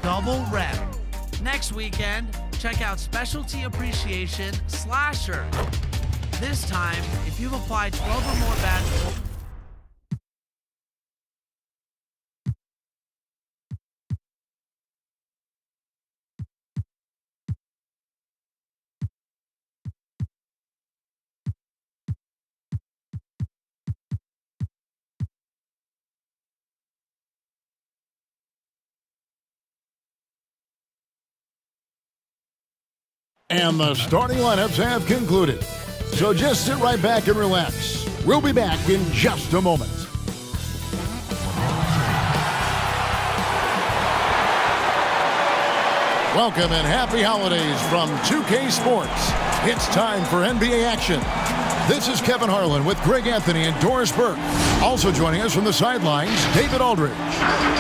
double rep. Next weekend, check out Specialty Appreciation Slasher. This time, if you've applied 12 or more badges. And the starting lineups have concluded. So just sit right back and relax. We'll be back in just a moment. Welcome and happy holidays from 2K Sports. It's time for NBA action. This is Kevin Harlan with Greg Anthony and Doris Burke. Also joining us from the sidelines, David Aldridge.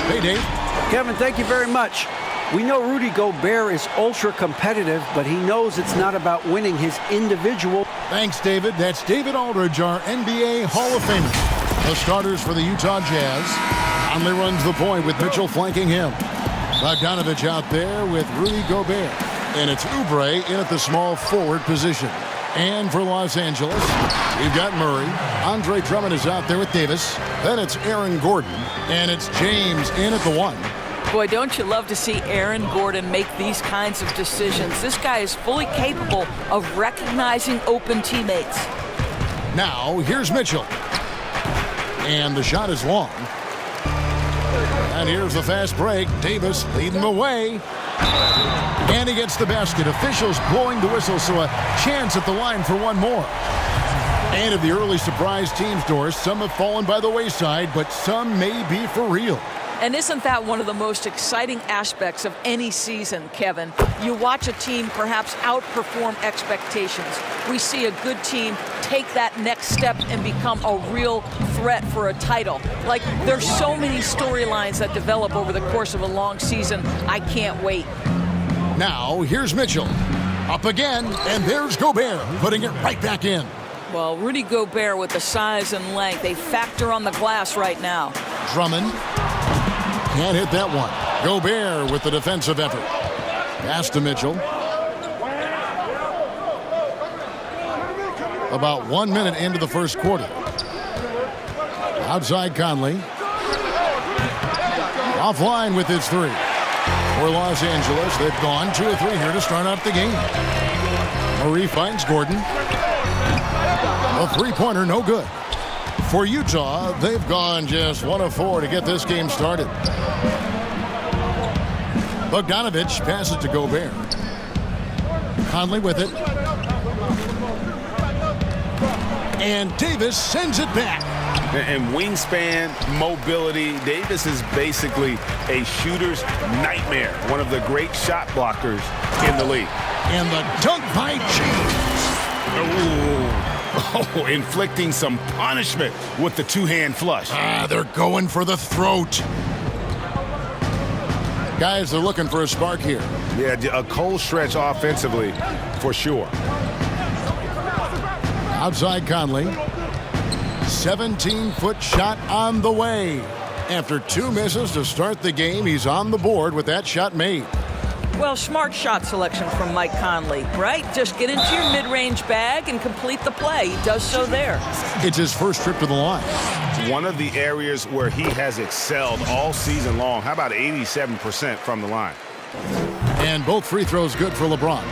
Hey, Dave. Kevin, thank you very much. We know Rudy Gobert is ultra competitive, but he knows it's not about winning his individual. Thanks, David. That's David Aldridge, our NBA Hall of Famer. The starters for the Utah Jazz. Conley runs the point with Mitchell flanking him. Bogdanovich out there with Rudy Gobert. And it's Oubre in at the small forward position. And for Los Angeles, we've got Murray. Andre Drummond is out there with Davis. Then it's Aaron Gordon. And it's James in at the 1. Boy, don't you love to see Aaron Gordon make these kinds of decisions. This guy is fully capable of recognizing open teammates. Now, here's Mitchell. And the shot is long. And here's the fast break. Davis leading the way. And he gets the basket. Officials blowing the whistle, so a chance at the line for one more. And of the early surprise teams, Doris, some have fallen by the wayside, but some may be for real. And isn't that one of the most exciting aspects of any season, Kevin? You watch a team perhaps outperform expectations. We see a good team take that next step and become a real threat for a title. Like, there's so many storylines that develop over the course of a long season. I can't wait. Now, here's Mitchell. Up again, and there's Gobert, putting it right back in. Well, Rudy Gobert with the size and length, they factor on the glass right now. Drummond. Can't hit that one. Gobert with the defensive effort. Pass to Mitchell. About 1 minute into the first quarter. Outside Conley. Offline with his 3. For Los Angeles, they've gone 2 or 3 here to start out the game. Murray finds Gordon. A three-pointer, no good. For Utah, they've gone just 1 of 4 to get this game started. Bogdanovich passes to Gobert. Conley with it. And Davis sends it back. And wingspan, mobility, Davis is basically a shooter's nightmare. One of the great shot blockers in the league. And the dunk by James. Oh, inflicting some punishment with the two-hand flush. They're going for the throat. Guys, they're looking for a spark here. Yeah, a cold stretch offensively, for sure. Outside Conley. 17-foot shot on the way. After 2 misses to start the game, he's on the board with that shot made. Well, smart shot selection from Mike Conley, right? Just get into your mid-range bag and complete the play. He does so there. It's his first trip to the line. One of the areas where he has excelled all season long. How about 87% from the line? And both free throws good for LeBron.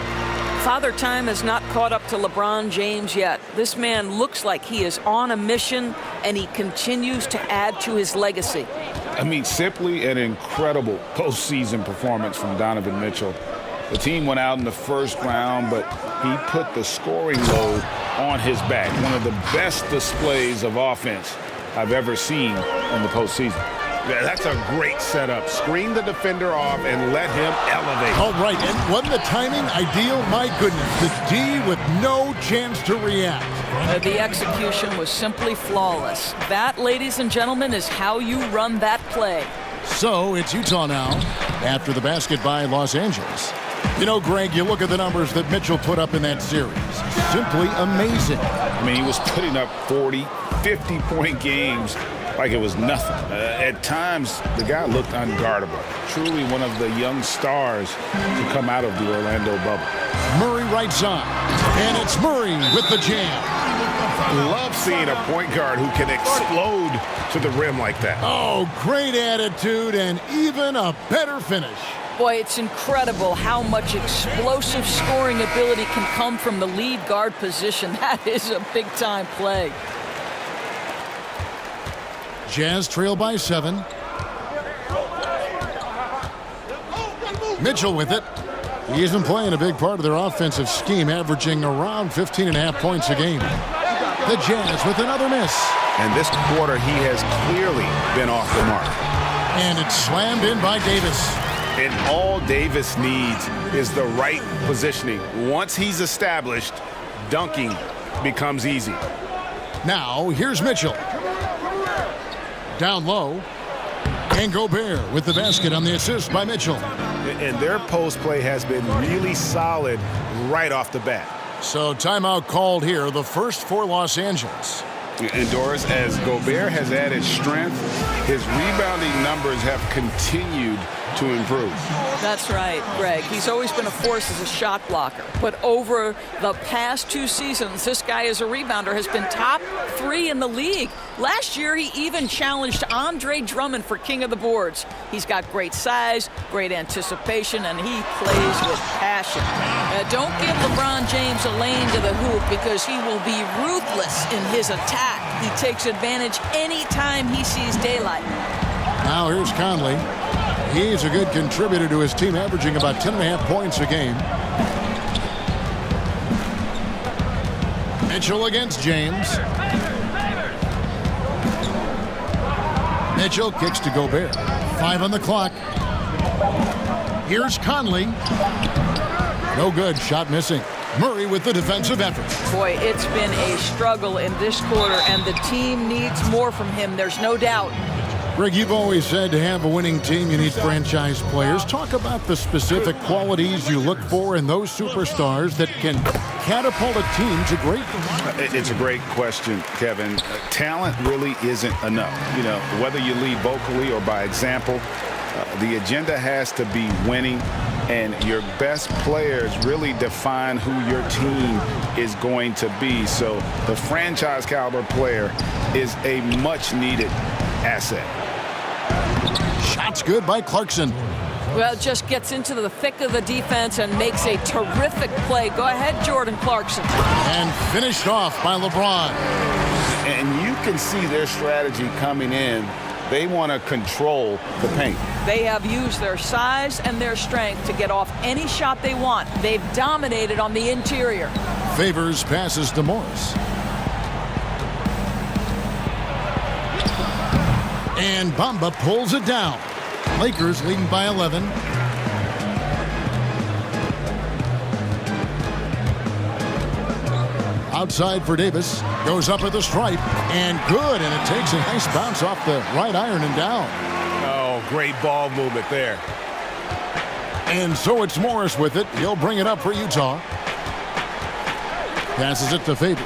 Father Time has not caught up to LeBron James yet. This man looks like he is on a mission, and he continues to add to his legacy. I mean, simply an incredible postseason performance from Donovan Mitchell. The team went out in the first round, but he put the scoring load on his back. One of the best displays of offense I've ever seen in the postseason. Yeah, that's a great setup. Screen the defender off and let him elevate. All right, and wasn't the timing ideal? My goodness, the D with no chance to react. The execution was simply flawless. That, ladies and gentlemen, is how you run that play. So it's Utah now after the basket by Los Angeles. You know, Greg, you look at the numbers that Mitchell put up in that series. Simply amazing. I mean, he was putting up 40, 50-point games like it was nothing. At times, the guy looked unguardable. Truly one of the young stars to come out of the Orlando bubble. Murray right side. And it's Murray with the jam. Love seeing a point guard who can explode to the rim like that. Oh, great attitude and even a better finish. Boy, it's incredible how much explosive scoring ability can come from the lead guard position. That is a big-time play. Jazz trail by 7. Mitchell with it. He isn't playing a big part of their offensive scheme, averaging around 15.5 points a game. The Jazz with another miss. And this quarter, he has clearly been off the mark. And it's slammed in by Davis. And all Davis needs is the right positioning. Once he's established, dunking becomes easy. Now, here's Mitchell. Down low. And Gobert with the basket on the assist by Mitchell. And their post play has been really solid right off the bat. So timeout called here, the first for Los Angeles. And Doris, as Gobert has added strength, his rebounding numbers have continued to improve. That's right, Greg. He's always been a force as a shot blocker. But over the past 2 seasons, this guy as a rebounder has been top 3 in the league. Last year, he even challenged Andre Drummond for king of the boards. He's got great size, great anticipation, and he plays with passion. Don't give LeBron James a lane to the hoop because he will be ruthless in his attack. He takes advantage anytime he sees daylight. Now here's Conley. He's a good contributor to his team, averaging about 10.5 points a game. Mitchell against James. Mitchell kicks to Gobert. 5 on the clock. Here's Conley. No good. Shot missing. Murray with the defensive effort. Boy, it's been a struggle in this quarter, and the team needs more from him. There's no doubt. Greg, you've always said to have a winning team, you need franchise players. Talk about the specific qualities you look for in those superstars that can catapult a team to greatness. It's a great question, Kevin. Talent really isn't enough. You know, whether you lead vocally or by example, the agenda has to be winning, and your best players really define who your team is going to be. So the franchise caliber player is a much needed asset. Shots good by Clarkson. Well, just gets into the thick of the defense and makes a terrific play. Go ahead, Jordan Clarkson. And finished off by LeBron. And you can see their strategy coming in. They want to control the paint. They have used their size and their strength to get off any shot they want. They've dominated on the interior. Favors passes to Morris. And Bamba pulls it down. Lakers leading by 11. Outside for Davis. Goes up at the stripe. And good. And it takes a nice bounce off the right iron and down. Oh, great ball movement there. And so it's Morris with it. He'll bring it up for Utah. Passes it to Favors.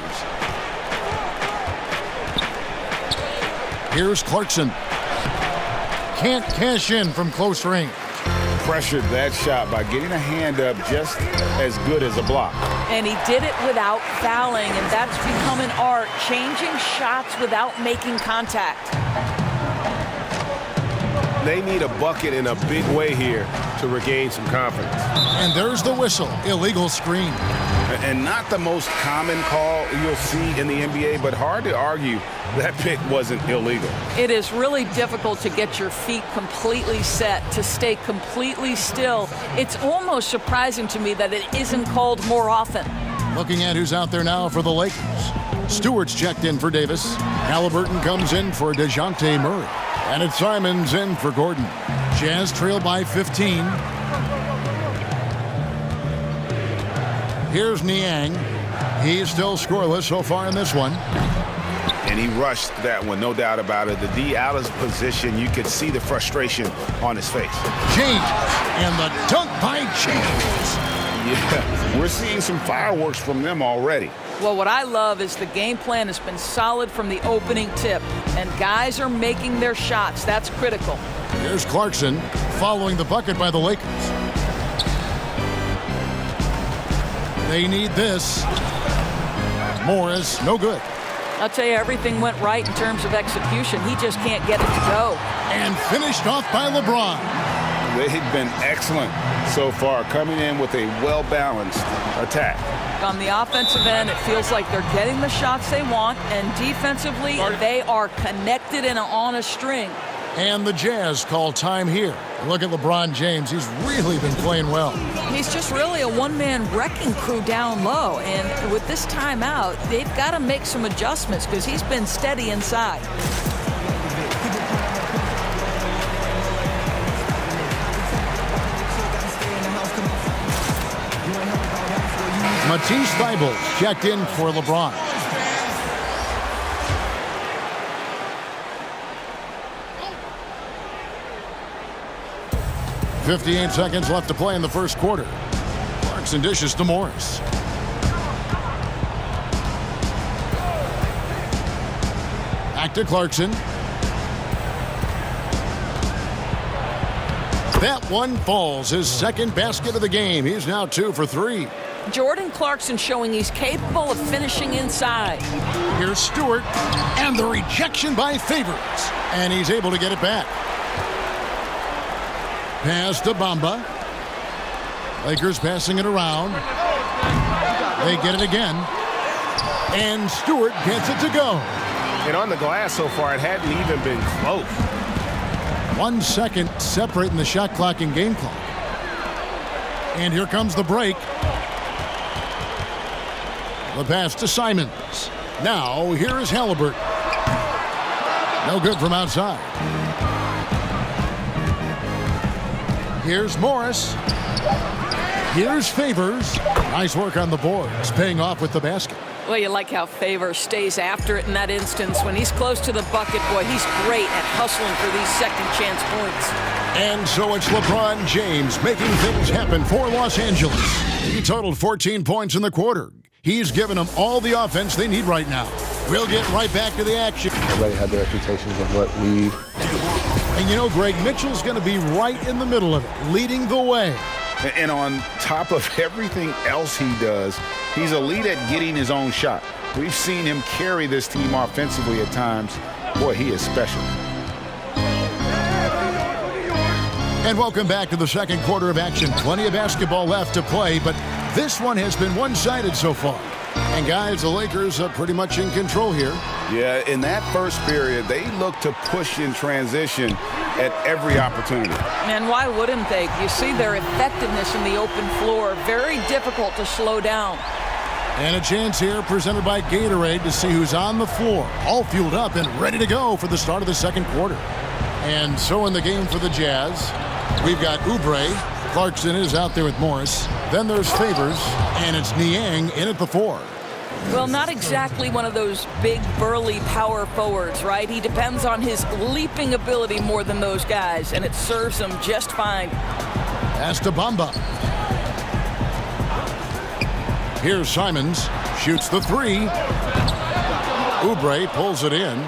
Here's Clarkson. Can't cash in from close range. Pressured that shot by getting a hand up just as good as a block. And he did it without fouling, and that's become an art, changing shots without making contact. They need a bucket in a big way here to regain some confidence. And there's the whistle. Illegal screen. And not the most common call you'll see in the NBA, but hard to argue that pick wasn't illegal. It is really difficult to get your feet completely set, to stay completely still. It's almost surprising to me that it isn't called more often. Looking at who's out there now for the Lakers. Stewart's checked in for Davis. Halliburton comes in for DeJounte Murray. And it's Simons in for Gordon. Jazz trail by 15. Here's Niang. He's still scoreless so far in this one. And he rushed that one, no doubt about it. The D out of position, you could see the frustration on his face. James, and the dunk by James. Yeah, we're seeing some fireworks from them already. Well, what I love is the game plan has been solid from the opening tip, and guys are making their shots. That's critical. Here's Clarkson following the bucket by the Lakers. They need this. Morris, no good. I'll tell you, everything went right in terms of execution. He just can't get it to go. And finished off by LeBron. They've been excellent so far, coming in with a well-balanced attack. On the offensive end, it feels like they're getting the shots they want, and defensively, they are connected and on a string. And the Jazz call time here. Look at LeBron James. He's really been playing well. He's just really a one-man wrecking crew down low. And with this timeout, they've got to make some adjustments because he's been steady inside. Matisse Thybulle checked in for LeBron. .58 seconds left to play in the first quarter. Clarkson dishes to Morris. Back to Clarkson. That one falls. His second basket of the game. He's now 2 for 3. Jordan Clarkson showing he's capable of finishing inside. Here's Stewart. And the rejection by Favors. And he's able to get it back. Pass to Bamba. Lakers passing it around. They get it again. And Stewart gets it to go. And on the glass so far, it hadn't even been close. 1 second separating the shot clock and game clock. And here comes the break. The pass to Simons. Now here is Halliburton. No good from outside. Here's Morris. Here's Favors. Nice work on the boards, paying off with the basket. Well, you like how Favors stays after it in that instance. When he's close to the bucket, boy, he's great at hustling for these second chance points. And so it's LeBron James making things happen for Los Angeles. He totaled 14 points in the quarter. He's given them all the offense they need right now. We'll get right back to the action. Everybody had their expectations of what we do. And you know, Greg, Mitchell's going to be right in the middle of it, leading the way. And on top of everything else he does, he's elite at getting his own shot. We've seen him carry this team offensively at times. Boy, he is special. And welcome back to the second quarter of action. Plenty of basketball left to play, but this one has been one-sided so far. And guys, the Lakers are pretty much in control here. Yeah, in that first period, they looked to push in transition at every opportunity. And why wouldn't they? You see their effectiveness in the open floor. Very difficult to slow down. And a chance here presented by Gatorade to see who's on the floor. All fueled up and ready to go for the start of the second quarter. And so in the game for the Jazz, we've got Oubre. Clarkson is out there with Morris. Then there's Favors, and it's Niang in at the 4. Well, not exactly one of those big, burly power forwards, right? He depends on his leaping ability more than those guys, and it serves him just fine. Pass to Bamba. Here's Simons. Shoots the 3. Oubre pulls it in.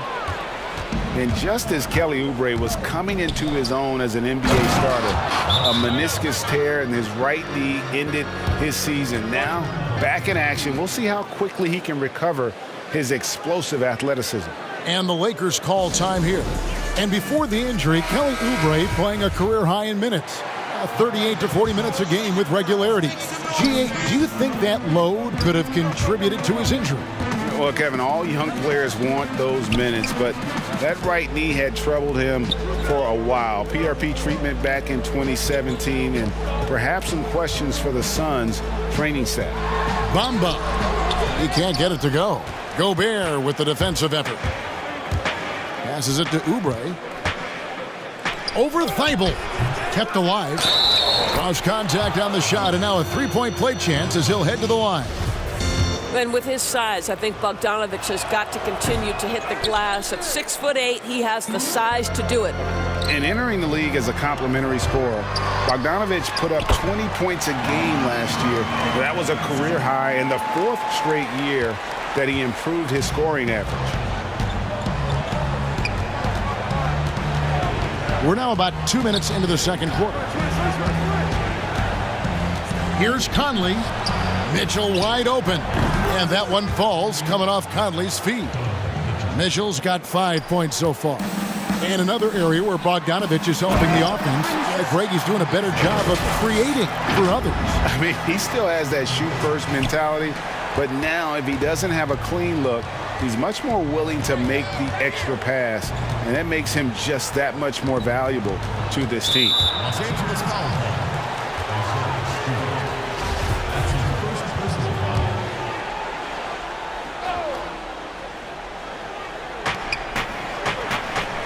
And just as Kelly Oubre was coming into his own as an NBA starter, a meniscus tear in his right knee ended his season. Now, back in action. We'll see how quickly he can recover his explosive athleticism. And the Lakers call time here. And before the injury, Kelly Oubre playing a career high in minutes. 38 to 40 minutes a game with regularity. G8, do you think that load could have contributed to his injury? Well, Kevin, all young players want those minutes, but that right knee had troubled him for a while. PRP treatment back in 2017, and perhaps some questions for the Suns training staff. Bamba. He can't get it to go. Gobert with the defensive effort. Passes it to Oubre. Over Thybulle. Kept alive. Cross contact on the shot, and now a three-point play chance as he'll head to the line. And with his size, I think Bogdanović has got to continue to hit the glass. At 6'8", he has the size to do it. And entering the league as a complimentary scorer, Bogdanovich put up 20 points a game last year. That was a career high in the 4th straight year that he improved his scoring average. We're now about 2 minutes into the second quarter. Here's Conley. Mitchell wide open. And that one falls coming off Conley's feet. Mitchell's got 5 points so far. And another area where Bogdanovich is helping the offense. Greg, he's doing a better job of creating for others. I mean, he still has that shoot-first mentality, but now if he doesn't have a clean look, he's much more willing to make the extra pass, and that makes him just that much more valuable to this team. Los Angeles foul.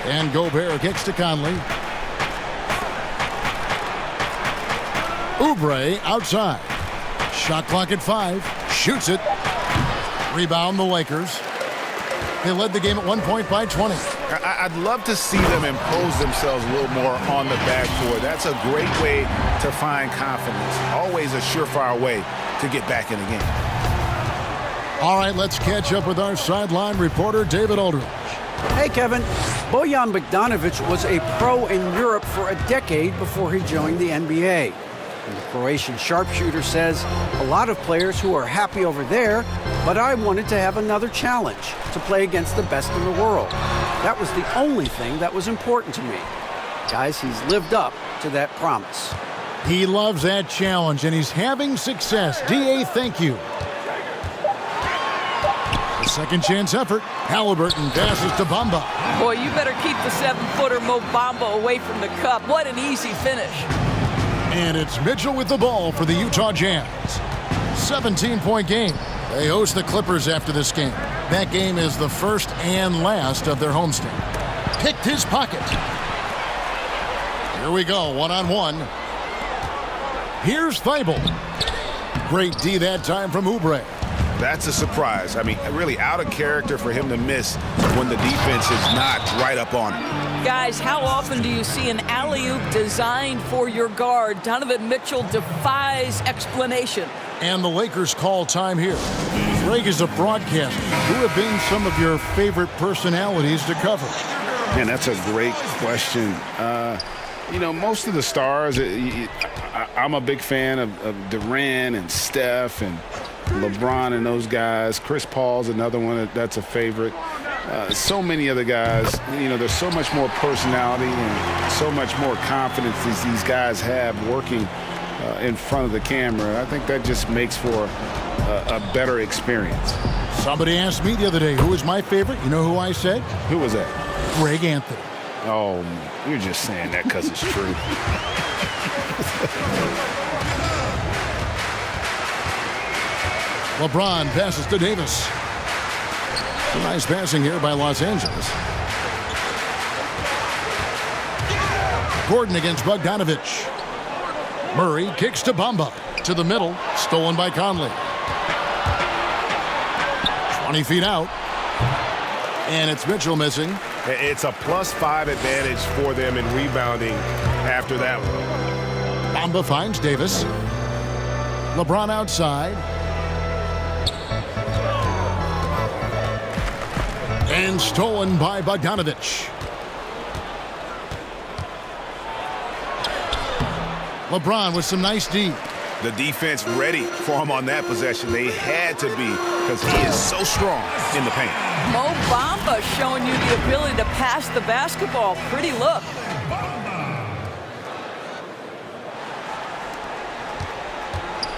And Gobert kicks to Conley. Oubre outside. Shot clock at 5. Shoots it. Rebound the Lakers. They led the game at 1 point by 20. I'd love to see them impose themselves a little more on the backcourt. That's a great way to find confidence. Always a surefire way to get back in the game. All right, let's catch up with our sideline reporter, David Aldridge. Hey, Kevin. Bojan Bogdanović was a pro in Europe for a decade before he joined the NBA. And the Croatian sharpshooter says, a lot of players who are happy over there, but I wanted to have another challenge, to play against the best in the world. That was the only thing that was important to me. Guys, he's lived up to that promise. He loves that challenge, and he's having success. D.A., thank you. The second chance effort. Halliburton passes to Bamba. Boy, you better keep the 7-footer Mo Bamba away from the cup. What an easy finish. And it's Mitchell with the ball for the Utah Jazz. 17-point game. They host the Clippers after this game. That game is the first and last of their homestand. Picked his pocket. Here we go, one-on-one. Here's Thibault. Great D that time from Oubre. That's a surprise. I mean, really out of character for him to miss when the defense is not right up on him. Guys, how often do you see an alley-oop designed for your guard? Donovan Mitchell defies explanation. And the Lakers call time here. Greg is a broadcaster. Who have been some of your favorite personalities to cover? Man, that's a great question. You know, most of the stars, I'm a big fan of Durant and Steph and LeBron and those guys. Chris Paul's another one that's a favorite. So many other guys, you know, there's so much more personality and so much more confidence these guys have working in front of the camera. I think that just makes for a better experience. Somebody asked me the other day, who is my favorite? You know who I said? Who was that? Greg Anthony. Oh, you're just saying that because it's true. LeBron passes to Davis. Some nice passing here by Los Angeles. Gordon against Bogdanovich. Murray kicks to Bamba. To the middle. Stolen by Conley. 20 feet out. And it's Mitchell missing. It's a +5 advantage for them in rebounding after that one. Bamba finds Davis. LeBron outside. And stolen by Bogdanovich. LeBron with some nice D. The defense ready for him on that possession. They had to be because he is so strong in the paint. Mo Bamba showing you the ability to pass the basketball. Pretty look.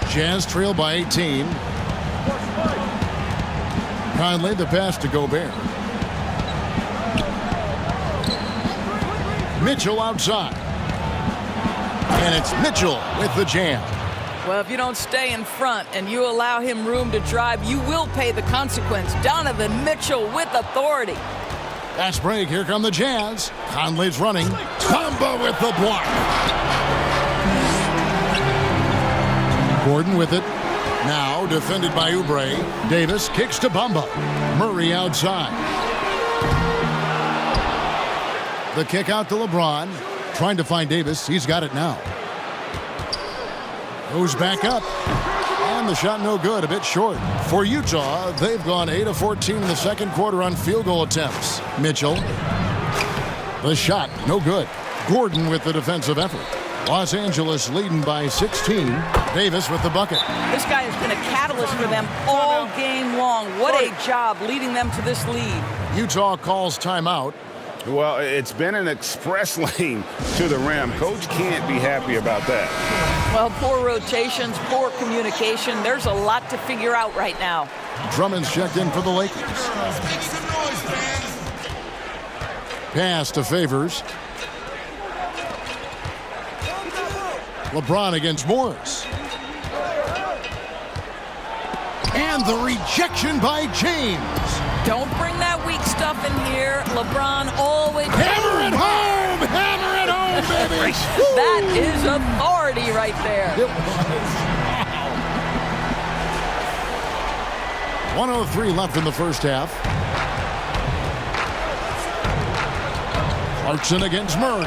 Jazz trail by 18. Conley the pass to Gobert. Mitchell outside. And it's Mitchell with the jam. Well, if you don't stay in front and you allow him room to drive, you will pay the consequence. Donovan Mitchell with authority. Fast break. Here come the Jazz. Conley's running. Bamba with the block. Gordon with it. Now defended by Oubre. Davis kicks to Bamba. Murray outside. The kick out to LeBron. Trying to find Davis. He's got it now. Goes back up. And the shot no good. A bit short. For Utah, they've gone 8 of 14 in the second quarter on field goal attempts. Mitchell. The shot no good. Gordon with the defensive effort. Los Angeles leading by 16. Davis with the bucket. This guy has been a catalyst for them all game long. What a job leading them to this lead. Utah calls timeout. Well, it's been an express lane to the rim. Coach can't be happy about that. Well, poor rotations, poor communication. There's a lot to figure out right now. Drummond's checked in for the Lakers. Pass to Favors. LeBron against Morris. And the rejection by James. Don't bring that weak stuff in here. LeBron always... Hammer it home! Hammer it home, baby! That is authority right there. 1:03 left in the first half. Clarkson against Murray.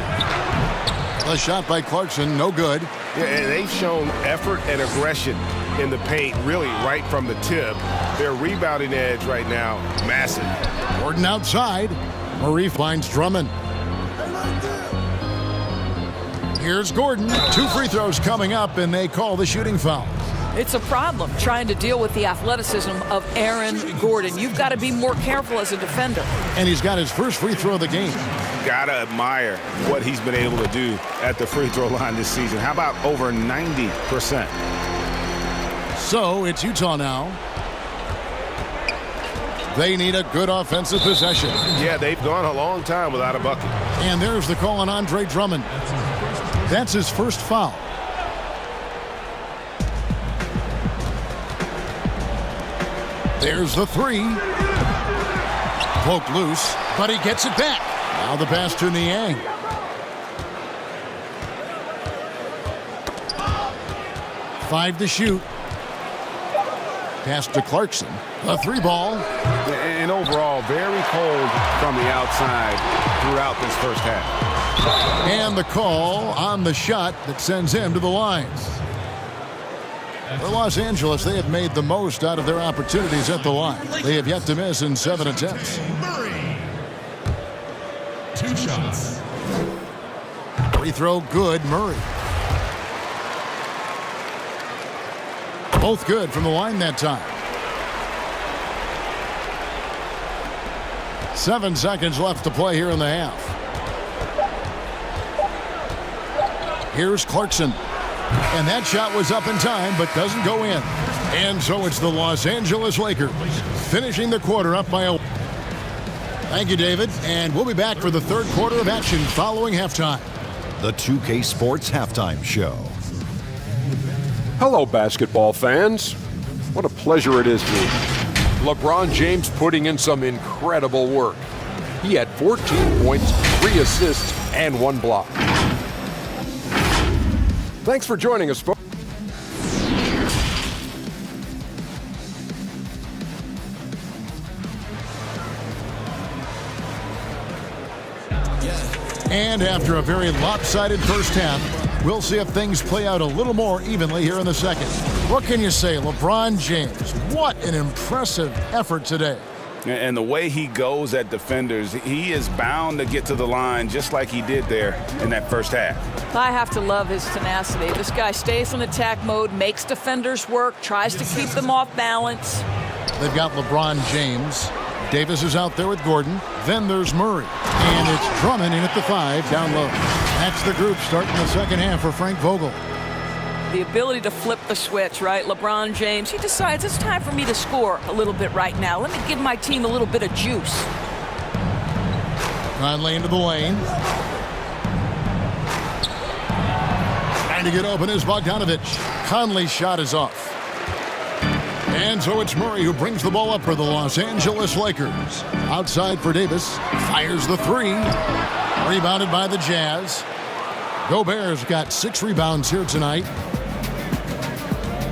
The shot by Clarkson, no good. Yeah, and they've shown effort and aggression in the paint, really right from the tip. Their rebounding edge right now, massive. Gordon outside. Murray finds Drummond. Here's Gordon. 2 free throws coming up, and they call the shooting foul. It's a problem trying to deal with the athleticism of Aaron Gordon. You've got to be more careful as a defender. And he's got his first free throw of the game. Gotta admire what he's been able to do at the free throw line this season. How about over 90%? So it's Utah now. They need a good offensive possession. Yeah, they've gone a long time without a bucket. And there's the call on Andre Drummond. That's his first foul. There's the three. Poked loose, but he gets it back. Now the pass to Niang. Five to shoot. Pass to Clarkson. A 3-ball. And overall, very cold from the outside throughout this first half. And the call on the shot that sends him to the lines. For Los Angeles, they have made the most out of their opportunities at the line. They have yet to miss in 7 attempts. Murray. 2 shots. Free throw good, Murray. Both good from the line that time. 7 seconds left to play here in the half. Here's Clarkson. And that shot was up in time, but doesn't go in. And so it's the Los Angeles Lakers finishing the quarter up by a... Thank you, David. And we'll be back for the third quarter of action following halftime. The 2K Sports Halftime Show. Hello, basketball fans. What a pleasure it is to LeBron James putting in some incredible work. He had 14 points, 3 assists, and 1 block. Thanks for joining us, folks. And after a very lopsided first half, we'll see if things play out a little more evenly here in the second. What can you say, LeBron James? What an impressive effort today. And the way he goes at defenders, he is bound to get to the line just like he did there in that first half. I have to love his tenacity. This guy stays in attack mode, makes defenders work, tries to keep them off balance. They've got LeBron James. Davis is out there with Gordon. Then there's Murray. And it's Drummond in at the 5 down low. That's the group starting the second half for Frank Vogel. The ability to flip the switch, right? LeBron James, he decides it's time for me to score a little bit right now. Let me give my team a little bit of juice. Conley into the lane. Trying to get open is Bogdanovich. Conley's shot is off. And so it's Murray who brings the ball up for the Los Angeles Lakers. Outside for Davis. Fires the 3. Rebounded by the Jazz. Gobert's got 6 rebounds here tonight.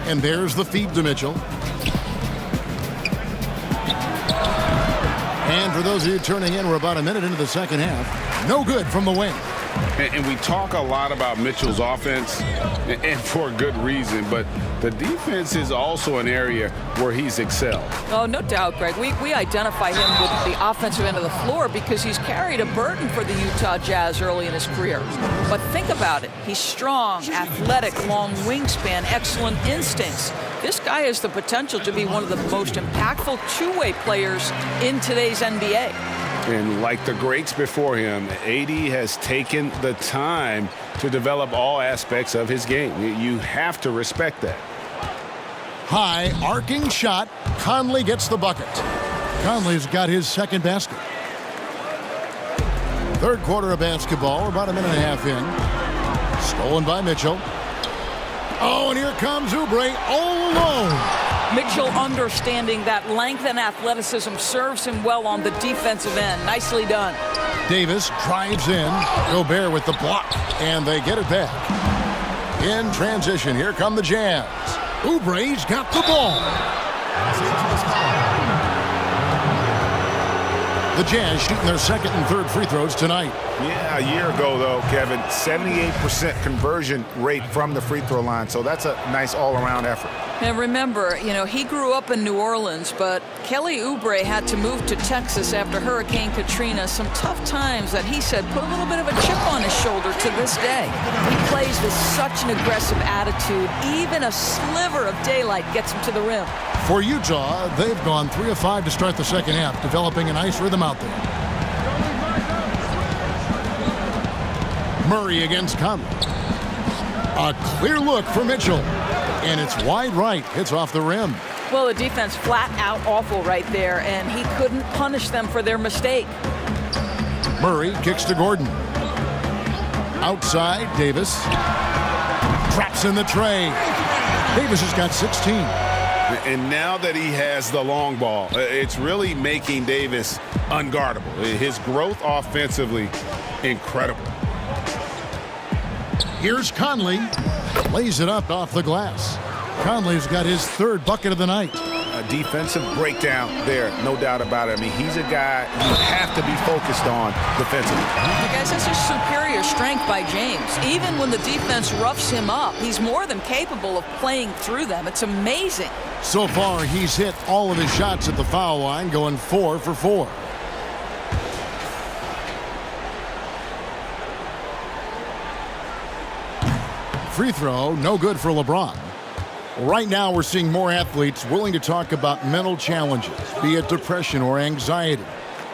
And there's the feed to Mitchell. And for those of you turning in, we're about a minute into the second half. No good from the wing. And we talk a lot about Mitchell's offense, and for good reason, but the defense is also an area where he's excelled. Oh, no doubt, Greg. We identify him with the offensive end of the floor because he's carried a burden for the Utah Jazz early in his career. But think about it. He's strong, athletic, long wingspan, excellent instincts. This guy has the potential to be one of the most impactful two-way players in today's NBA. And like the greats before him, AD has taken the time to develop all aspects of his game. You have to respect that. High arcing shot. Conley gets the bucket. Conley's got his second basket. Third quarter of basketball, about a minute and a half in. Stolen by Mitchell. Oh, and here comes Oubre all alone. Mitchell, understanding that length and athleticism, serves him well on the defensive end. Nicely done. Davis drives in. Gobert with the block, and they get it back. In transition, here come the Jazz. Oubre's got the ball. The Jazz shooting their second and third free throws tonight. Yeah, a year ago, though, Kevin, 78% conversion rate from the free throw line. So that's a nice all-around effort. And remember, he grew up in New Orleans, but Kelly Oubre had to move to Texas after Hurricane Katrina. Some tough times that he said put a little bit of a chip on his shoulder to this day. He plays with such an aggressive attitude. Even a sliver of daylight gets him to the rim. For Utah, they've gone 3 of 5 to start the second half, developing a nice rhythm out there. Murray against Conley. A clear look for Mitchell. And it's wide right. Hits off the rim. Well, the defense flat out awful right there, and he couldn't punish them for their mistake. Murray kicks to Gordon. Outside, Davis. Traps in the tray. Davis has got 16. And now that he has the long ball, it's really making Davis unguardable. His growth offensively, incredible. Here's Conley. Lays it up off the glass. Conley's got his third bucket of the night. A defensive breakdown there, no doubt about it. I mean, he's a guy you have to be focused on defensively. Guys, that's a superior strength by James. Even when the defense roughs him up, he's more than capable of playing through them. It's amazing. So far, he's hit all of his shots at the foul line, going 4 for 4. Free throw, no good for LeBron. Right now, we're seeing more athletes willing to talk about mental challenges, be it depression or anxiety.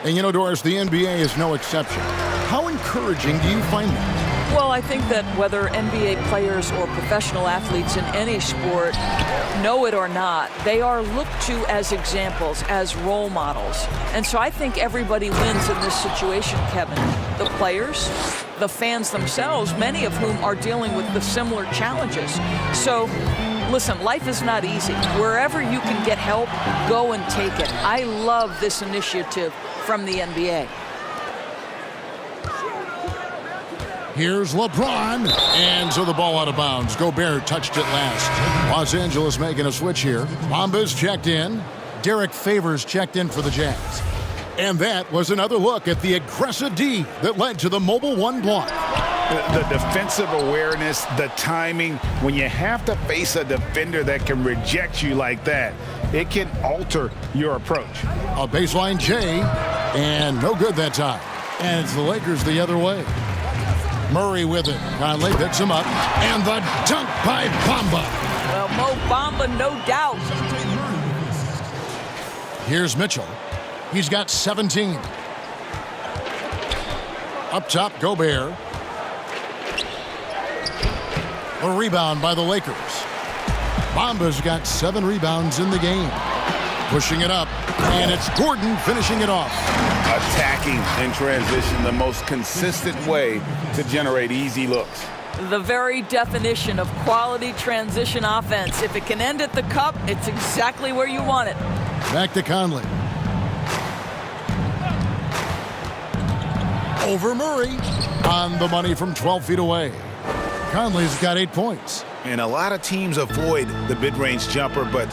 And Doris, the NBA is no exception. How encouraging do you find that? Well, I think that whether NBA players or professional athletes in any sport know it or not, they are looked to as examples, as role models. And so I think everybody wins in this situation, Kevin. The players, the fans themselves, many of whom are dealing with the similar challenges. So, listen, life is not easy. Wherever you can get help, go and take it. I love this initiative from the NBA. Here's LeBron, and so the ball out of bounds. Gobert touched it last. Los Angeles making a switch here. Bamba's checked in. Derek Favors checked in for the Jazz. And that was another look at the aggressive D that led to the Mobile One block. The defensive awareness, the timing, when you have to face a defender that can reject you like that, it can alter your approach. A baseline J, and no good that time. And it's the Lakers the other way. Murray with it. Conley picks him up. And the dunk by Bamba. Well, Mo Bamba, no doubt. Here's Mitchell. He's got 17. Up top, Gobert. A rebound by the Lakers. Bamba's got 7 rebounds in the game. Pushing it up, and it's Gordon finishing it off. Attacking in transition, the most consistent way to generate easy looks. The very definition of quality transition offense. If it can end at the cup, it's exactly where you want it. Back to Conley. Over Murray. On the money from 12 feet away. Conley's got 8 points. And a lot of teams avoid the mid-range jumper, but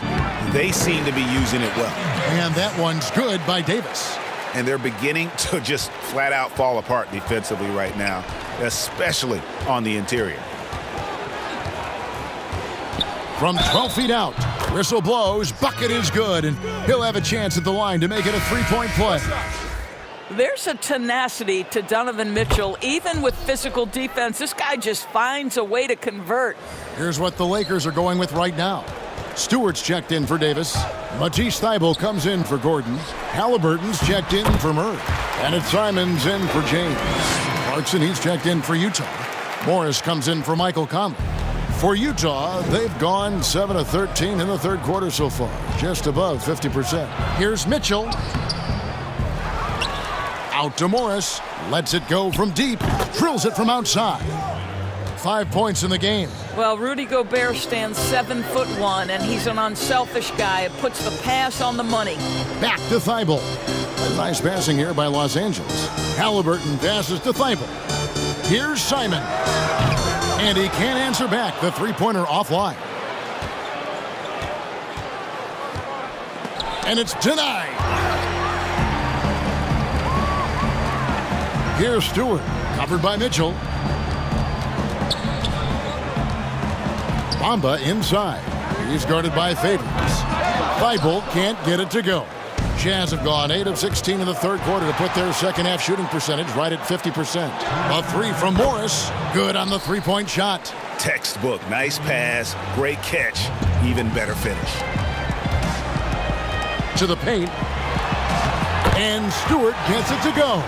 they seem to be using it well. And that one's good by Davis. and they're beginning to just flat out fall apart defensively right now, especially on the interior. From 12 feet out, whistle blows, bucket is good, and he'll have a chance at the line to make it a three-point play. There's a tenacity to Donovan Mitchell. Even with physical defense, this guy just finds a way to convert. Here's what the Lakers are going with right now. Stewart's checked in for Davis. Matisse Thybulle comes in for Gordon. Halliburton's checked in for Murray. And it's Simons in for James. Clarkson, he's checked in for Utah. Morris comes in for Michael Conley. For Utah, they've gone 7 of 13 in the third quarter so far, just above 50%. Here's Mitchell. Out to Morris. Lets it go from deep. Drills it from outside. 5 points in the game. Well, Rudy Gobert stands 7'1", and he's an unselfish guy. It puts the pass on the money. Back to Thybulle. Nice passing here by Los Angeles. Halliburton passes to Thybulle. Here's Simon. And he can't answer back. The three-pointer offline. And it's denied. Here's Stewart. Covered by Mitchell. Bamba inside. He's guarded by Favors. Thybulle can't get it to go. Jazz have gone 8 of 16 in the third quarter to put their second-half shooting percentage right at 50%. A three from Morris. Good on the three-point shot. Textbook. Nice pass. Great catch. Even better finish. To the paint. And Stewart gets it to go.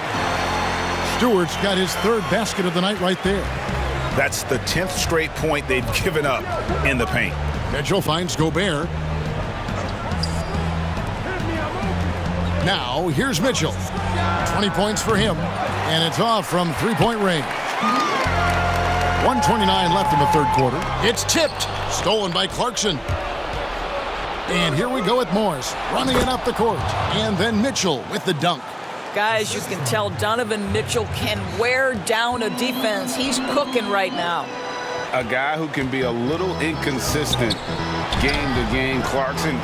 Stewart's got his third basket of the night right there. That's the 10th straight point they've given up in the paint. Mitchell finds Gobert. Now, here's Mitchell. 20 points for him, and it's off from three-point range. 1:29 left in the third quarter. It's tipped. Stolen by Clarkson. And here we go with Morris, running it up the court. And then Mitchell with the dunk. Guys, you can tell Donovan Mitchell can wear down a defense. He's cooking right now. A guy who can be a little inconsistent game to game. Clarkson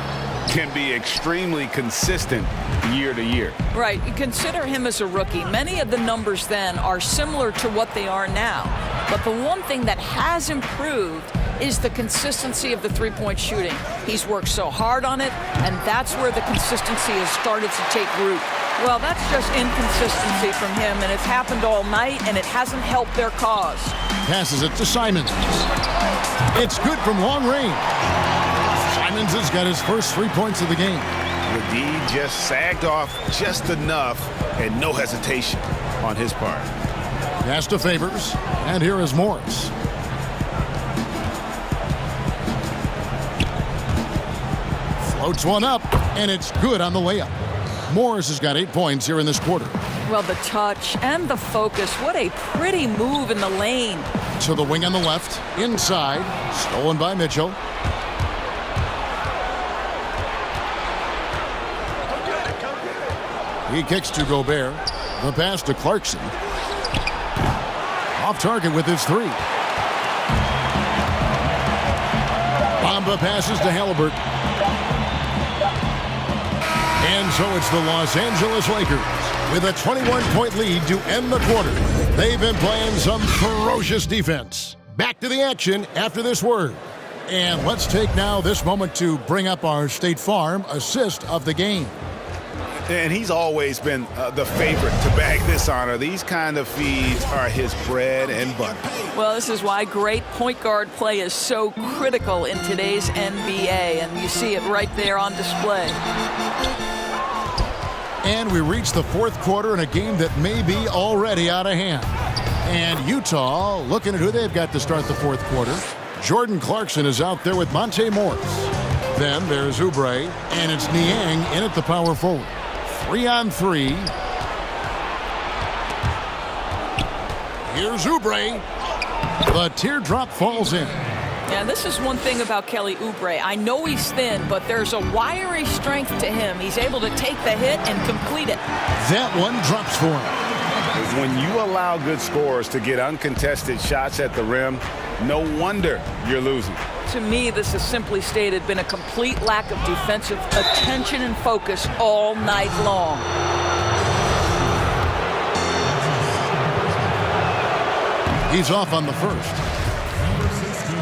can be extremely consistent year to year. Right. You consider him as a rookie. Many of the numbers then are similar to what they are now. But the one thing that has improved is the consistency of the three-point shooting. He's worked so hard on it, and that's where the consistency has started to take root. Well, that's just inconsistency from him, and it's happened all night, and it hasn't helped their cause. Passes it to Simons. It's good from long range. Simons has got his first 3 points of the game. The just sagged off just enough, and no hesitation on his part. Pass to Favors, and here is Morris. Floats one up, and it's good on the layup. Morris has got 8 points here in this quarter. Well, the touch and the focus. What a pretty move in the lane. To the wing on the left. Inside. Stolen by Mitchell. He kicks to Gobert. The pass to Clarkson. Off target with his three. Bamba passes to Halliburton. And so it's the Los Angeles Lakers with a 21-point lead to end the quarter. They've been playing some ferocious defense. Back to the action after this word. And let's take now this moment to bring up our State Farm assist of the game. And he's always been the favorite to bag this honor. These kind of feeds are his bread and butter. Well, this is why great point guard play is so critical in today's NBA, and you see it right there on display. And we reach the fourth quarter in a game that may be already out of hand. And Utah looking at who they've got to start the fourth quarter. Jordan Clarkson is out there with Monte Morris. Then there's Oubre, and it's Niang in at the power forward. 3-on-3. Here's Oubre. The teardrop falls in. Yeah, this is one thing about Kelly Oubre. I know he's thin, but there's a wiry strength to him. He's able to take the hit and complete it. That one drops for him. When you allow good scorers to get uncontested shots at the rim, no wonder you're losing. To me, this has simply stated been a complete lack of defensive attention and focus all night long. He's off on the first. Number 16.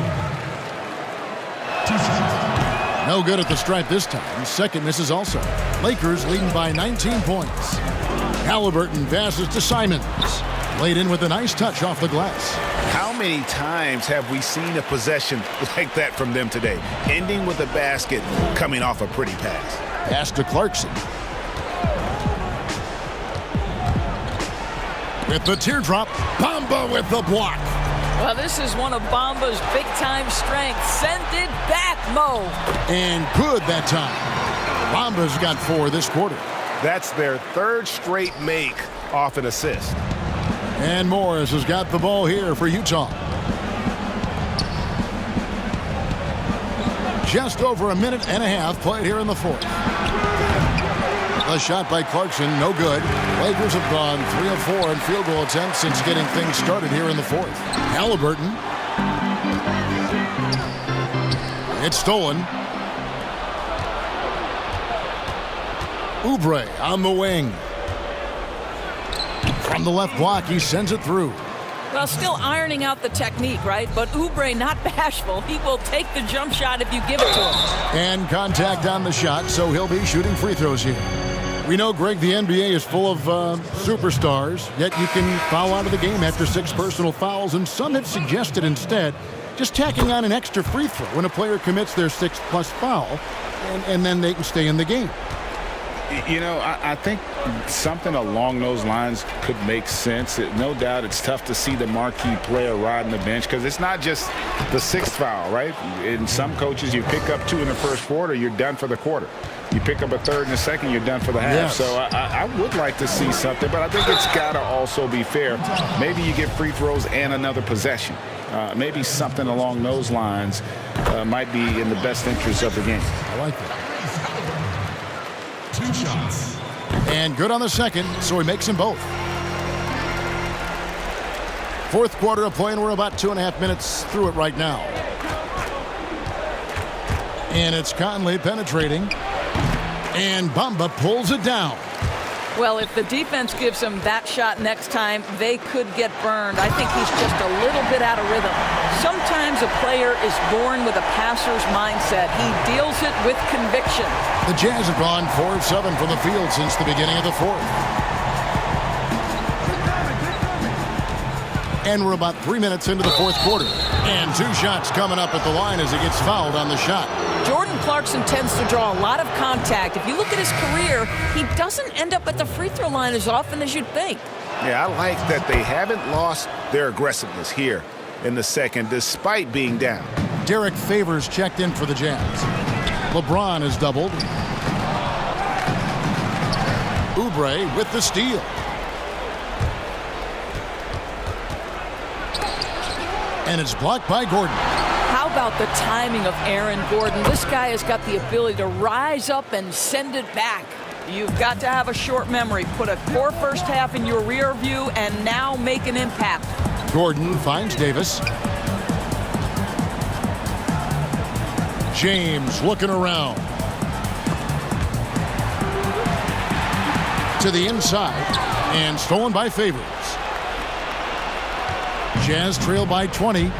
2 shots. No good at the stripe this time. Second misses also. Lakers leading by 19 points. Halliburton passes to Simons. Laid in with a nice touch off the glass. How many times have we seen a possession like that from them today? Ending with a basket, coming off a pretty pass. Pass to Clarkson. With the teardrop, Bamba with the block. Well, this is one of Bamba's big-time strengths. Send it back, Mo. And good that time. Bamba's got 4 this quarter. That's their 3rd straight make off an assist. And Morris has got the ball here for Utah. Just over a minute and a half played here in the fourth. A shot by Clarkson, no good. Lakers have gone 3 of 4 in field goal attempts since getting things started here in the fourth. Halliburton. It's stolen. Oubre on the wing. From the left block, he sends it through. Well, still ironing out the technique, right? But Oubre not bashful. He will take the jump shot if you give it to him. And contact on the shot, so he'll be shooting free throws here. We know, Greg, the NBA is full of superstars, yet you can foul out of the game after 6 personal fouls, and some have suggested instead just tacking on an extra free throw when a player commits their 6th+ foul, and then they can stay in the game. You know, I think something along those lines could make sense. No doubt it's tough to see the marquee player riding the bench because it's not just the 6th foul, right? In some coaches, you pick up 2 in the first quarter, you're done for the quarter. You pick up a 3rd in the second, you're done for the half. Yes. So I would like to see something, but I think it's got to also be fair. Maybe you get free throws and another possession. Maybe something along those lines might be in the best interest of the game. I like that. 2 shots. And good on the second, so he makes them both. Fourth quarter of play, and we're about 2.5 minutes through it right now. And it's Conley penetrating. And Bamba pulls it down. Well, if the defense gives him that shot next time, they could get burned. I think he's just a little bit out of rhythm. Sometimes a player is born with a passer's mindset. He deals it with conviction. The Jazz have gone 4 of 7 from the field since the beginning of the fourth. And we're about 3 minutes into the fourth quarter. And 2 shots coming up at the line as he gets fouled on the shot. Jordan Clarkson tends to draw a lot of contact. If you look at his career, he doesn't end up at the free throw line as often as you'd think. Yeah, I like that they haven't lost their aggressiveness here in the second, despite being down. Derek Favors checked in for the Jazz. LeBron is doubled. Oubre with the steal. And it's blocked by Gordon. How about the timing of Aaron Gordon? This guy has got the ability to rise up and send it back. You've got to have a short memory. Put a core first half in your rear view and now make an impact. Gordon finds Davis. James looking around. To the inside and stolen by Favors. Jazz trail by 20.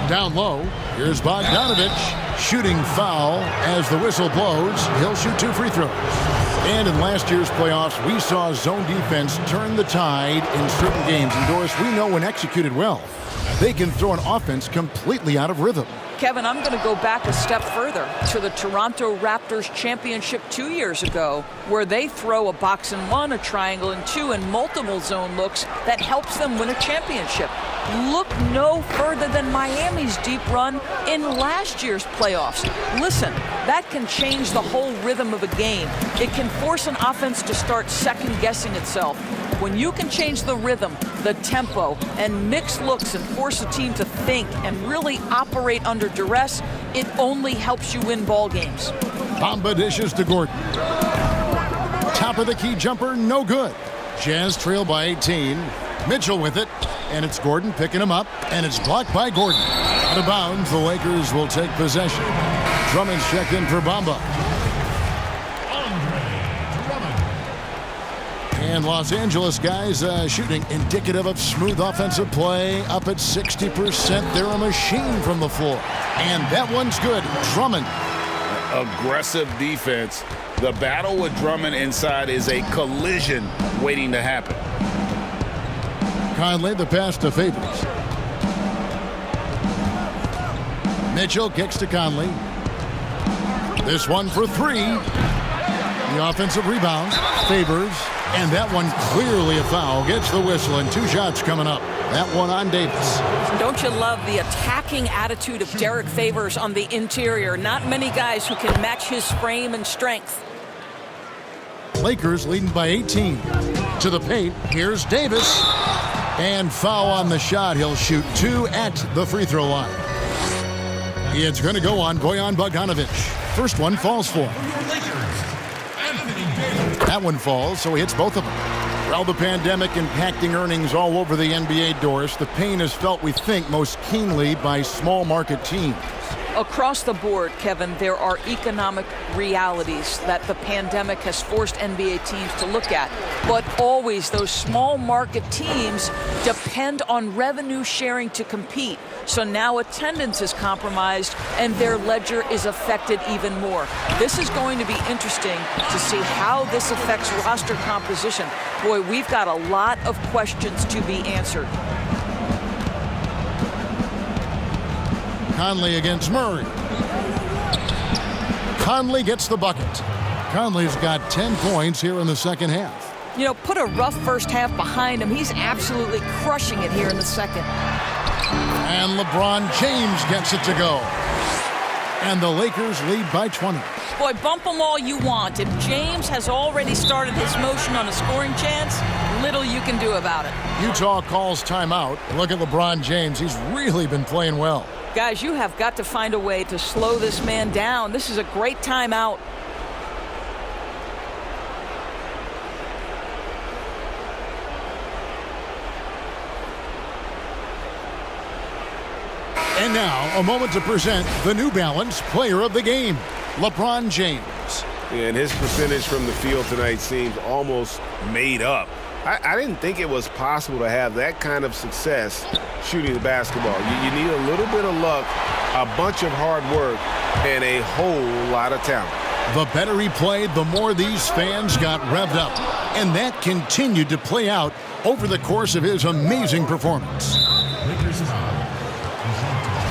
Down low, here's Bogdanovich shooting foul as the whistle blows. He'll shoot 2 free throws. And in last year's playoffs, we saw zone defense turn the tide in certain games. And Doris, we know when executed well, they can throw an offense completely out of rhythm. Kevin, I'm going to go back a step further to the Toronto Raptors championship 2 years ago, where they throw a box and 1, a triangle and 2, and multiple zone looks that helps them win a championship. Look no further than Miami's deep run in last year's playoffs. Listen, that can change the whole rhythm of a game. It can force an offense to start second-guessing itself. When you can change the rhythm, the tempo, and mix looks and force a team to think and really operate under duress, it only helps you win ball games. Bamba dishes to Gordon. Top of the key jumper, no good. Jazz trail by 18. Mitchell with it, and it's Gordon picking him up, and it's blocked by Gordon. Out of bounds, the Lakers will take possession. Drummond's checked in for Bamba. And Los Angeles guys shooting indicative of smooth offensive play, up at 60%. They're a machine from the floor. And that one's good. Drummond. Aggressive defense. The battle with Drummond inside is a collision waiting to happen. Conley, the pass to Favors. Mitchell kicks to Conley. This one for three. The offensive rebound. Favors. And that one clearly a foul. Gets the whistle, and 2 shots coming up. That one on Davis. Don't you love the attacking attitude of Derek Favors on the interior? Not many guys who can match his frame and strength. Lakers leading by 18. To the paint. Here's Davis. And foul on the shot. He'll shoot 2 at the free throw line. It's going to go on Bojan Bogdanovic. First one falls for him. That one falls, so he hits both of them. Well, the pandemic impacting earnings all over the NBA, Doris. The pain is felt, we think, most keenly by small market teams. Across the board, Kevin, there are economic realities that the pandemic has forced NBA teams to look at. But always those small market teams depend on revenue sharing to compete. So now attendance is compromised and their ledger is affected even more. This is going to be interesting to see how this affects roster composition. Boy, we've got a lot of questions to be answered. Conley against Murray. Conley gets the bucket. Conley's got 10 points here in the second half. You know, put a rough first half behind him. He's absolutely crushing it here in the second. And LeBron James gets it to go. And the Lakers lead by 20. Boy, bump them all you want. If James has already started his motion on a scoring chance, little you can do about it. Utah calls timeout. Look at LeBron James. He's really been playing well. Guys, you have got to find a way to slow this man down. This is a great timeout. And now, a moment to present the New Balance Player of the Game, LeBron James. And his percentage from the field tonight seems almost made up. I didn't think it was possible to have that kind of success shooting the basketball. You need a little bit of luck, a bunch of hard work, and a whole lot of talent. The better he played, the more these fans got revved up. And that continued to play out over the course of his amazing performance.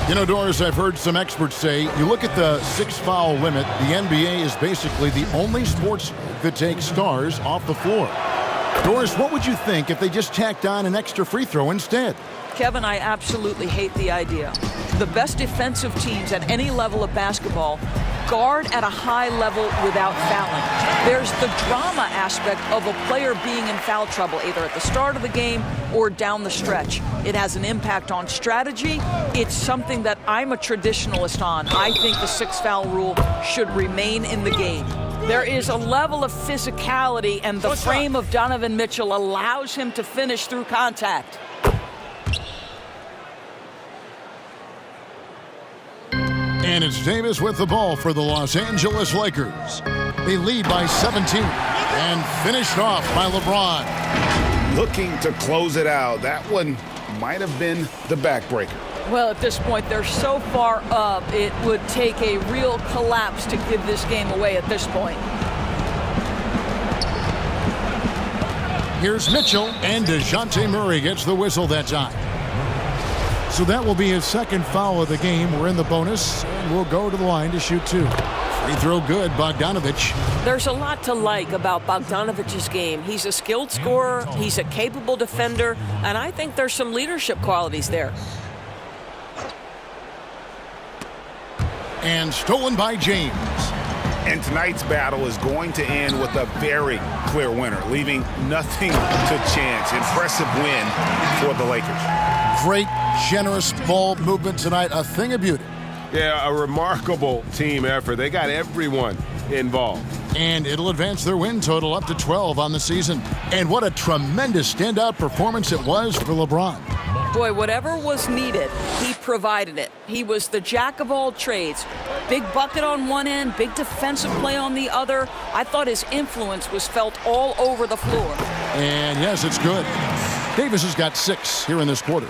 You know, Doris, I've heard some experts say, you look at the 6-foul limit, the NBA is basically the only sports that takes stars off the floor. Doris, what would you think if they just tacked on an extra free throw instead? Kevin, I absolutely hate the idea. The best defensive teams at any level of basketball guard at a high level without fouling. There's the drama aspect of a player being in foul trouble, either at the start of the game or down the stretch. It has an impact on strategy. It's something that I'm a traditionalist on. I think the 6-foul rule should remain in the game. There is a level of physicality, and the frame of Donovan Mitchell allows him to finish through contact. And it's Davis with the ball for the Los Angeles Lakers. They lead by 17 and finished off by LeBron. Looking to close it out. That one might have been the backbreaker. Well, at this point, they're so far up, it would take a real collapse to give this game away at this point. Here's Mitchell, and DeJounte Murray gets the whistle that time. So that will be his second foul of the game. We're in the bonus, and we'll go to the line to shoot 2. Free throw good, Bogdanovic. There's a lot to like about Bogdanovic's game. He's a skilled scorer, he's a capable defender, and I think there's some leadership qualities there. And stolen by James. And tonight's battle is going to end with a very clear winner, leaving nothing to chance. Impressive win for the Lakers. Great, generous ball movement tonight, a thing of beauty. Yeah, a remarkable team effort. They got everyone involved. And it'll advance their win total up to 12 on the season. And what a tremendous standout performance it was for LeBron. Boy, whatever was needed, he provided it. He was the jack of all trades. Big bucket on one end, big defensive play on the other. I thought his influence was felt all over the floor. And yes, it's good. Davis has got 6 here in this quarter.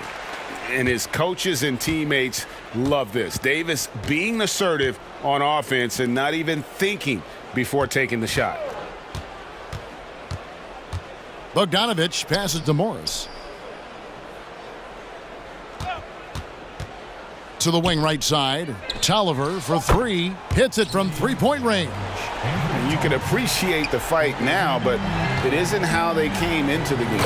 And his coaches and teammates love this. Davis being assertive on offense and not even thinking before taking the shot. Bogdanovich passes to Morris. To the wing right side. Tolliver for 3. Hits it from three-point range. And you can appreciate the fight now, but it isn't how they came into the game.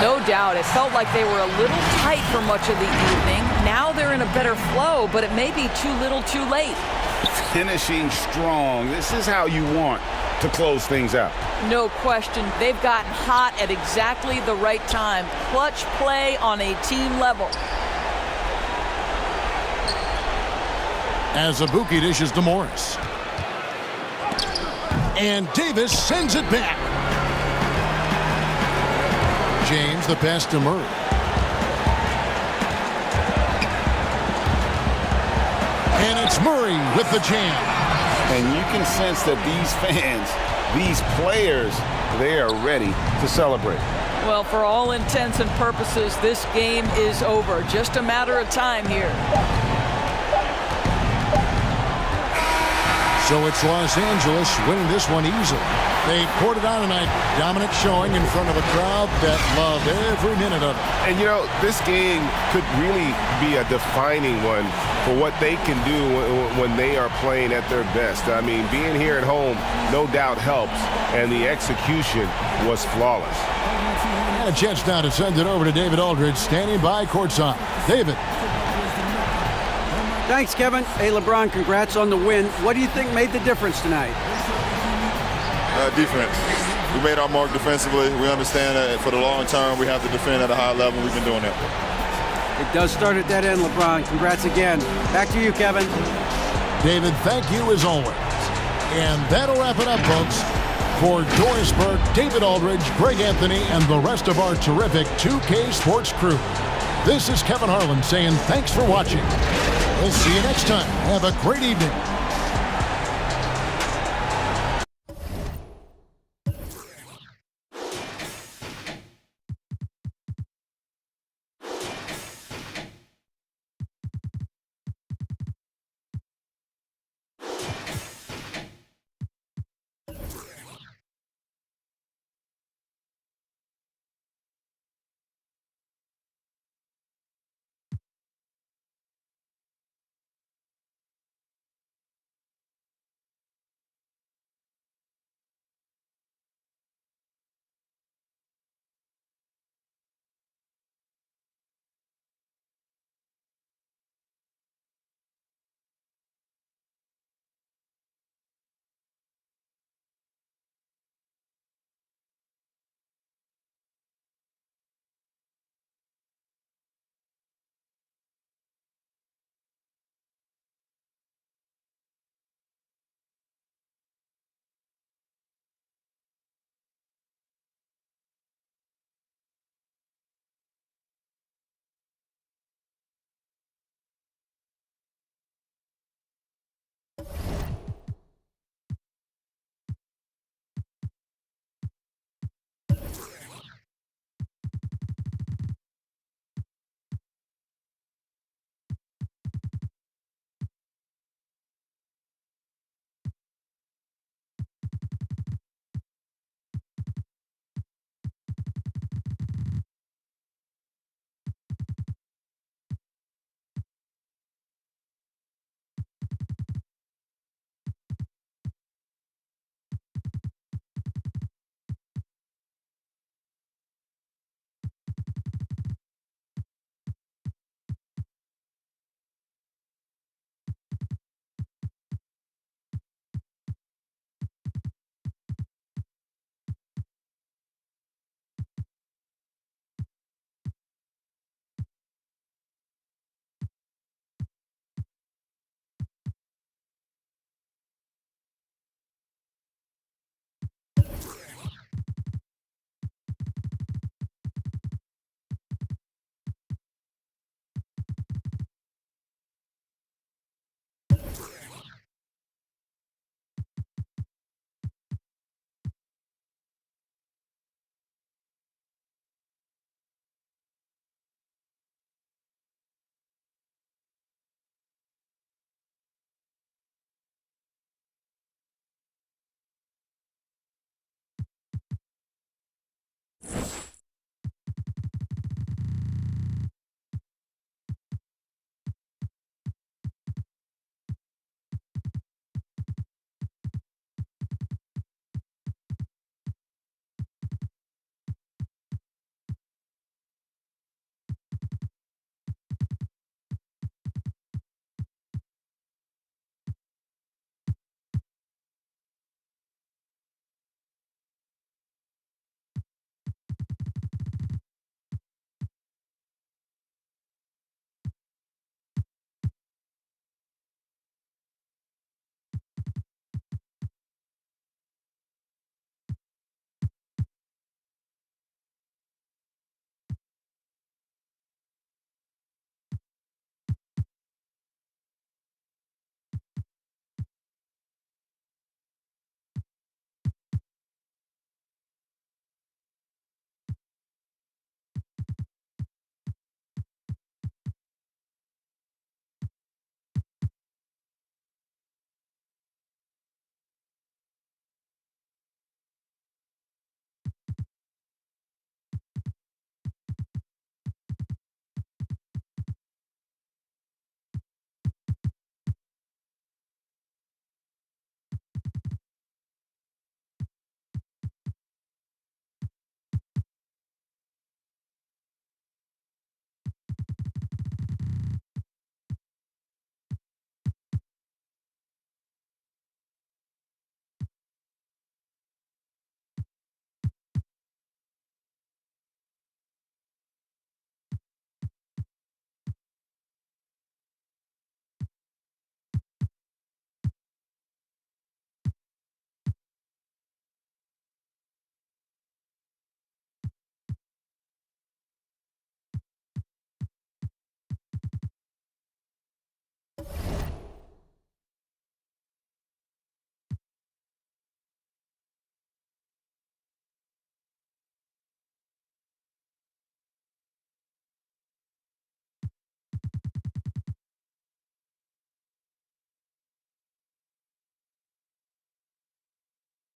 No doubt. It felt like they were a little tight for much of the evening. Now they're in a better flow, but it may be too little too late. Finishing strong. This is how you want to close things out. No question. They've gotten hot at exactly the right time. Clutch play on a team level. As Abuki dishes to Morris. And Davis sends it back. James the pass to Murray. And it's Murray with the jam. And you can sense that these fans, these players, they are ready to celebrate. Well, for all intents and purposes, this game is over. Just a matter of time here. So it's Los Angeles winning this one easily. They poured it on tonight. Dominant showing in front of a crowd that loved every minute of it. And, you know, this game could really be a defining one for what they can do when they are playing at their best. I mean, being here at home no doubt helps, and the execution was flawless. And a chance now to send it over to David Aldridge, standing by courtside. David. Thanks, Kevin. Hey, LeBron, congrats on the win. What do you think made the difference tonight? Defense. We made our mark defensively. We understand that for the long term, we have to defend at a high level. We've been doing that. It does start at that end, LeBron. Congrats again. Back to you, Kevin. David, thank you as always. And that'll wrap it up, folks. For Doris Burke, David Aldridge, Greg Anthony, and the rest of our terrific 2K Sports crew, this is Kevin Harlan saying thanks for watching. We'll see you next time. Have a great evening.